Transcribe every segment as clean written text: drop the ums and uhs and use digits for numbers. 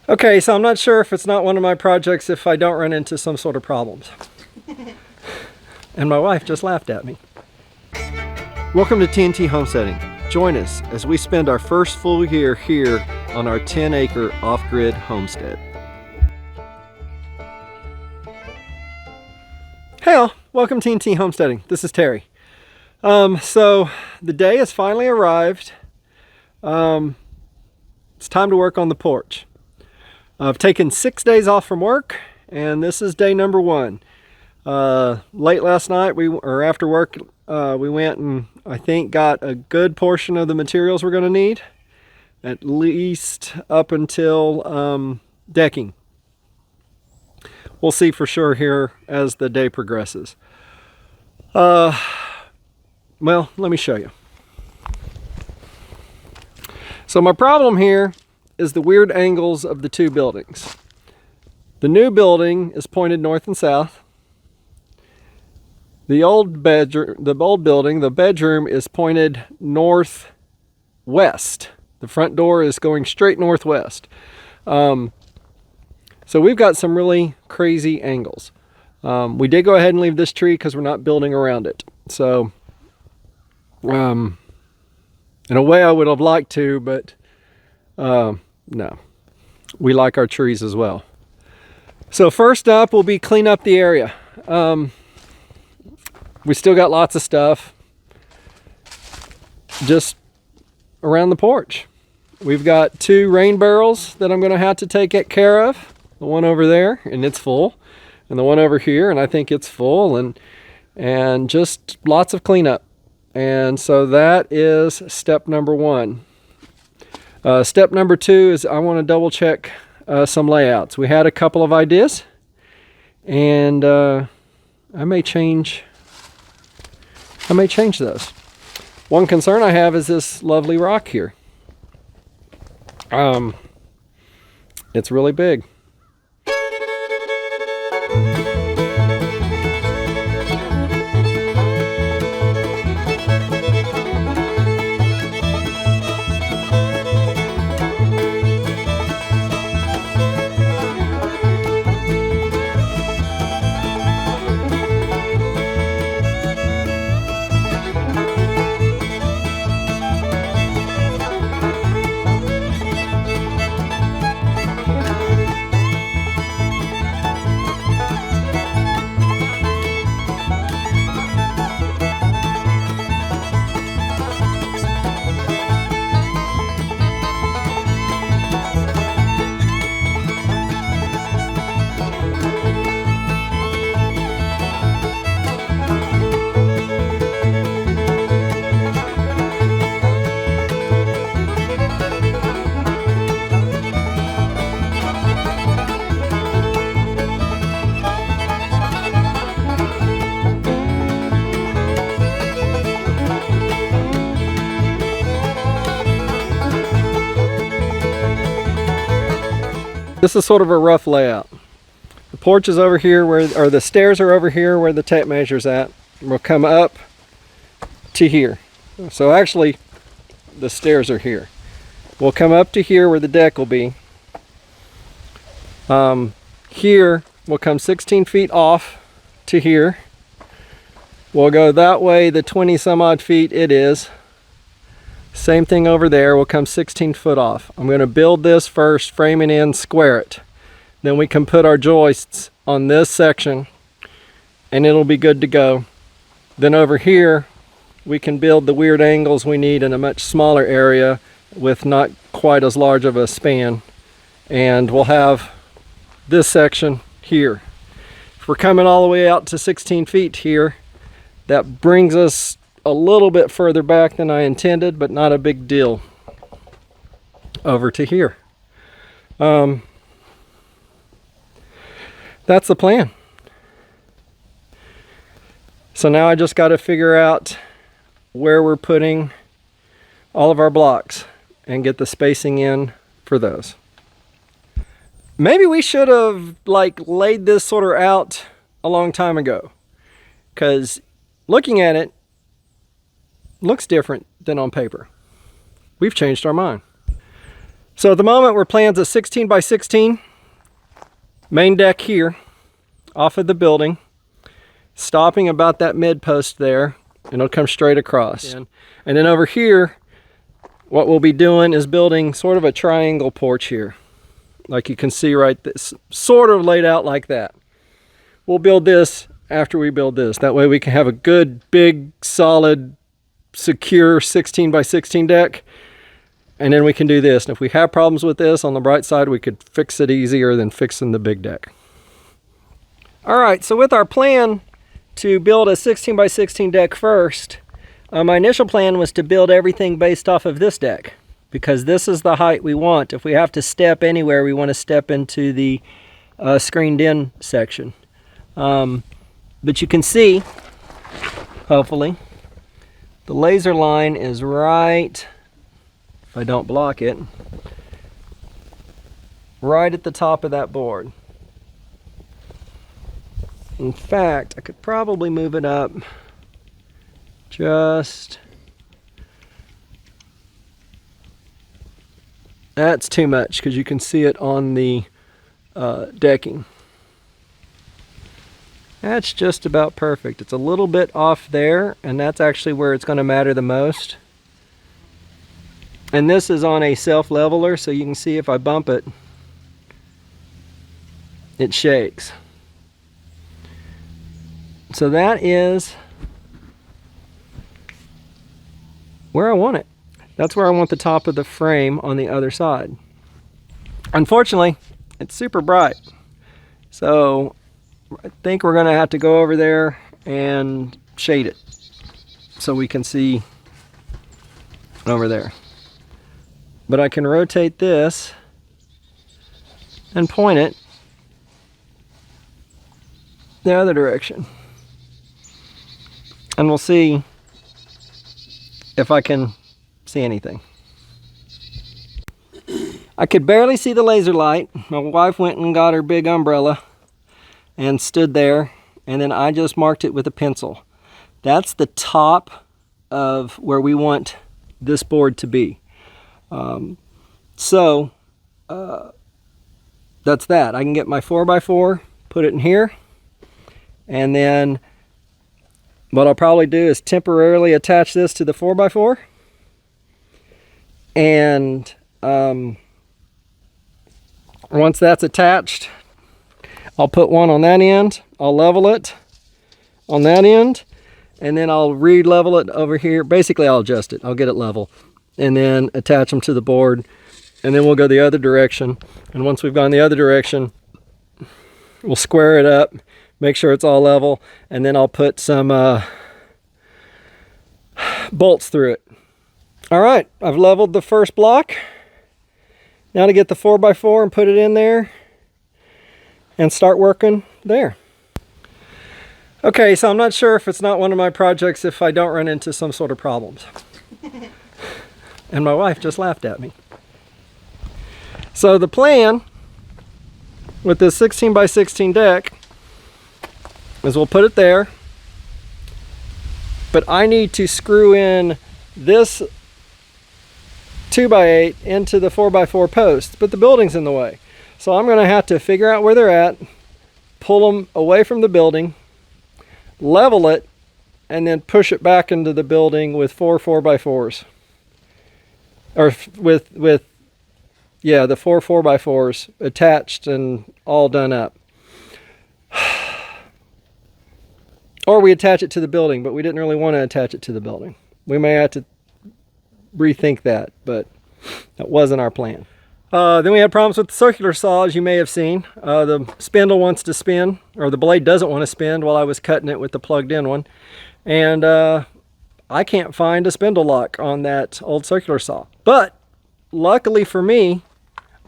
Okay, so I'm not sure if it's not one of my projects if I don't run into some sort of problems. And my wife just laughed at me. Welcome to TNT Homesteading. Join us as we spend our first full year here on our 10-acre off-grid homestead. Hey all, welcome to TNT Homesteading. This is Terry. So the day has finally arrived. It's time to work on the porch. I've taken 6 days off from work, and this is day number 1. Late last night, after work, we went and I think got a good portion of the materials we're going to need, at least up until decking. We'll see for sure here as the day progresses. Well, let me show you. So my problem here is the weird angles of the two buildings. The new building is pointed north and south. The old building, the bedroom, is pointed northwest. The front door is going straight northwest. So we've got some really crazy angles. We did go ahead and leave this tree because we're not building around it. So, in a way I would have liked to, but no, we like our trees as well. So first up will be clean up the area. We still got lots of stuff just around the porch. We've got 2 rain barrels that I'm going to have to take care of. The one over there, and it's full, and the one over here, and I think it's full, and just lots of cleanup. And so that is step number 1. Step number 2 is I want to double check some layouts. We had a couple of ideas, and I may change those. One concern I have is this lovely rock here. It's really big. This is sort of a rough layout. The porch is over here or the stairs are over here where the tape measure's at. We'll come up to here. So actually, the stairs are here. We'll come up to here where the deck will be. Here, we'll come 16 feet off to here. We'll go that way the 20 some odd feet it is. Same thing over there, we'll come 16 foot off. I'm going to build this first, frame it in, square it. Then we can put our joists on this section and it'll be good to go. Then over here, we can build the weird angles we need in a much smaller area with not quite as large of a span. And we'll have this section here. If we're coming all the way out to 16 feet here, that brings us a little bit further back than I intended, but not a big deal. Over to here. That's the plan. So now I just got to figure out where we're putting all of our blocks and get the spacing in for those. Maybe we should have laid this sort of out a long time ago, because looking at it looks different than on paper. We've changed our mind. So at the moment we're plans a 16 by 16 main deck here off of the building, stopping about that mid post there, and it'll come straight across. And then over here, what we'll be doing is building sort of a triangle porch here, like you can see right this, sort of laid out like that. We'll build this after we build this. That way we can have a good, big, solid, secure 16 by 16 deck. And then we can do this. And if we have problems with this on the bright side, we could fix it easier than fixing the big deck. All right, so with our plan to build a 16 by 16 deck first, my initial plan was to build everything based off of this deck, because this is the height we want. If we have to step anywhere, we want to step into the screened in section. But you can see, hopefully, the laser line is right, if I don't block it, right at the top of that board. In fact, I could probably move it up just... That's too much because you can see it on the decking. That's just about perfect. It's a little bit off there, and that's actually where it's going to matter the most. And this is on a self-leveler, so you can see if I bump it, it shakes. So that is where I want it. That's where I want the top of the frame on the other side. Unfortunately, it's super bright. So I think we're going to have to go over there and shade it so we can see over there. But I can rotate this and point it the other direction. And we'll see if I can see anything. I could barely see the laser light. My wife went and got her big umbrella and stood there, and then I just marked it with a pencil. That's the top of where we want this board to be. That's that. I can get my 4x4, put it in here, and then what I'll probably do is temporarily attach this to the 4x4, and once that's attached, I'll put one on that end, I'll level it on that end, and then I'll re-level it over here. Basically, I'll adjust it, I'll get it level, and then attach them to the board, and then we'll go the other direction. And once we've gone the other direction, we'll square it up, make sure it's all level, and then I'll put some bolts through it. All right, I've leveled the first block. Now to get the 4x4 and put it in there and start working there. Okay, so I'm not sure if it's not one of my projects if I don't run into some sort of problems. And my wife just laughed at me. So the plan with this 16 by 16 deck is we'll put it there, but I need to screw in this 2x8 into the 4x4 post, but the building's in the way. So I'm going to have to figure out where they're at, pull them away from the building, level it, and then push it back into the building with 4 4x4s. Or with yeah, the 4 4x4s attached and all done up. Or we attach it to the building, but we didn't really want to attach it to the building. We may have to rethink that, but that wasn't our plan. Then we had problems with the circular saw, as you may have seen. The spindle wants to spin, or the blade doesn't want to spin while I was cutting it with the plugged in one. And I can't find a spindle lock on that old circular saw. But luckily for me,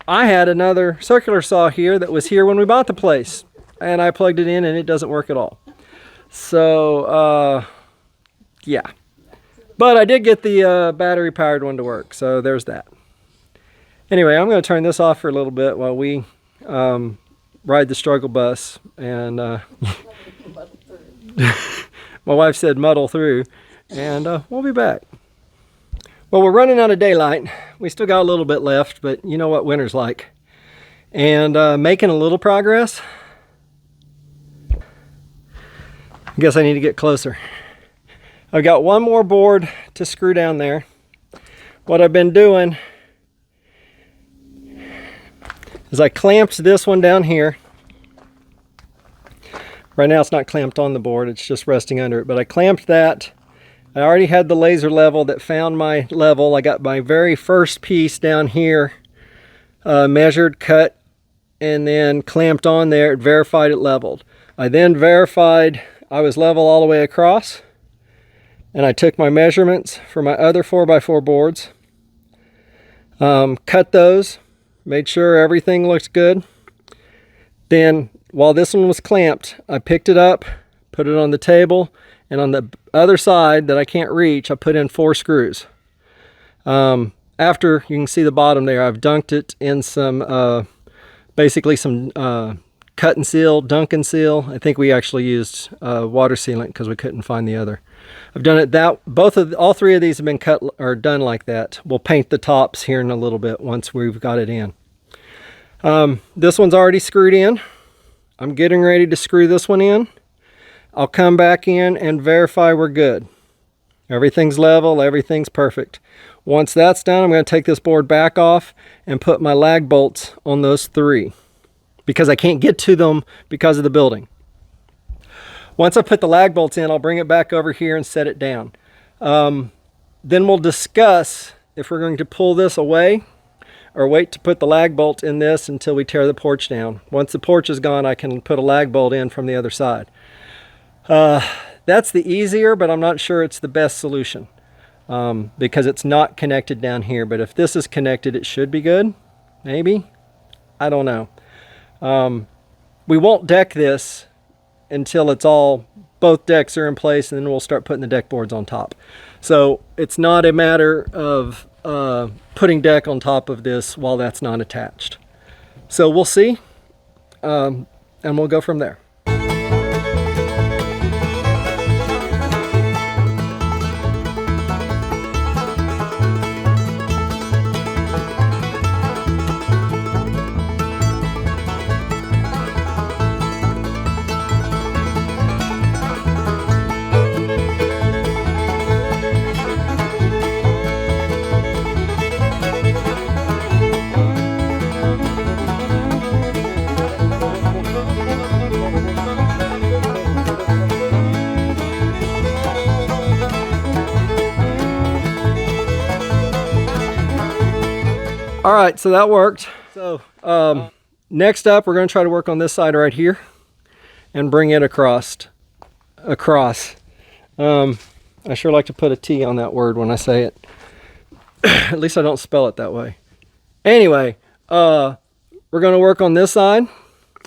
I had another circular saw here that was here when we bought the place. And I plugged it in and it doesn't work at all. So, yeah. But I did get the battery powered one to work, so there's that. Anyway, I'm going to turn this off for a little bit while we ride the struggle bus. And my wife said muddle through, and we'll be back. Well, we're running out of daylight. We still got a little bit left, but you know what winter's like. And making a little progress. I guess I need to get closer. I've got one more board to screw down there. What I've been doing is I clamped this one down here. Right now it's not clamped on the board, it's just resting under it, but I clamped that. I already had the laser level that found my level. I got my very first piece down here measured, cut, and then clamped on there. It verified it leveled. I then verified I was level all the way across, and I took my measurements for my other 4x4 boards, cut those, made sure everything looks good. Then while this one was clamped, I picked it up, put it on the table, and on the other side that I can't reach, I put in 4 screws. After, you can see the bottom there, I've dunked it in some, basically some cut and seal, dunk and seal. I think we actually used water sealant because we couldn't find the other. I've done it that, all 3 of these have been cut or done like that. We'll paint the tops here in a little bit once we've got it in. This one's already screwed in. I'm getting ready to screw this one in. I'll come back in and verify we're good. Everything's level, everything's perfect. Once that's done, I'm going to take this board back off and put my lag bolts on those 3 because I can't get to them because of the building. Once I put the lag bolts in, I'll bring it back over here and set it down. Then we'll discuss if we're going to pull this away or wait to put the lag bolt in this until we tear the porch down. Once the porch is gone, I can put a lag bolt in from the other side. That's the easier, but I'm not sure it's the best solution because it's not connected down here. But if this is connected, it should be good. Maybe. I don't know. We won't deck this until it's all, both decks are in place, and then we'll start putting the deck boards on top. So it's not a matter of putting deck on top of this while that's not attached. So we'll see, and we'll go from there. All right, so that worked. So next up, we're going to try to work on this side right here and bring it across. I sure like to put a T on that word when I say it. At least I don't spell it that way. Anyway, we're going to work on this side,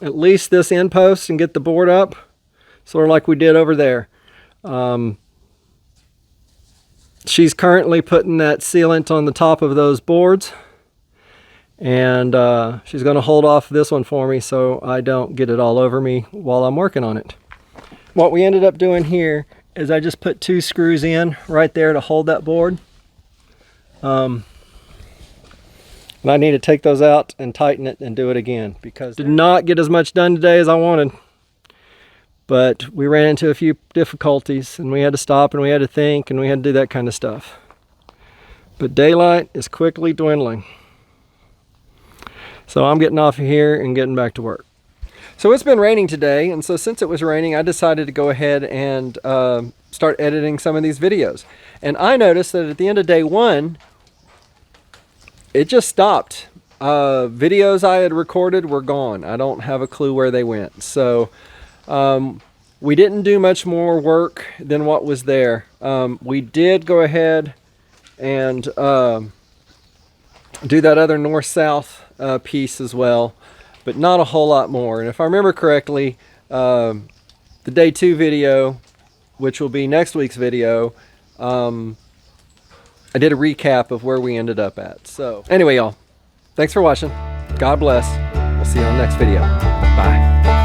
at least this end post, and get the board up, sort of like we did over there. She's currently putting that sealant on the top of those boards. And she's going to hold off this one for me so I don't get it all over me while I'm working on it. What we ended up doing here is I just put 2 screws in right there to hold that board. And I need to take those out and tighten it and do it again because I did not get as much done today as I wanted. But we ran into a few difficulties and we had to stop and we had to think and we had to do that kind of stuff. But daylight is quickly dwindling. So I'm getting off of here and getting back to work. So it's been raining today, and so since it was raining, I decided to go ahead and start editing some of these videos. And I noticed that at the end of day 1, it just stopped. Videos I had recorded were gone. I don't have a clue where they went. So we didn't do much more work than what was there. We did go ahead and do that other north-south piece as well, but not a whole lot more. And if I remember correctly, the day 2 video, which will be next week's video, I did a recap of where we ended up at. So anyway, y'all, thanks for watching. God bless. We'll see you on the next video. Bye.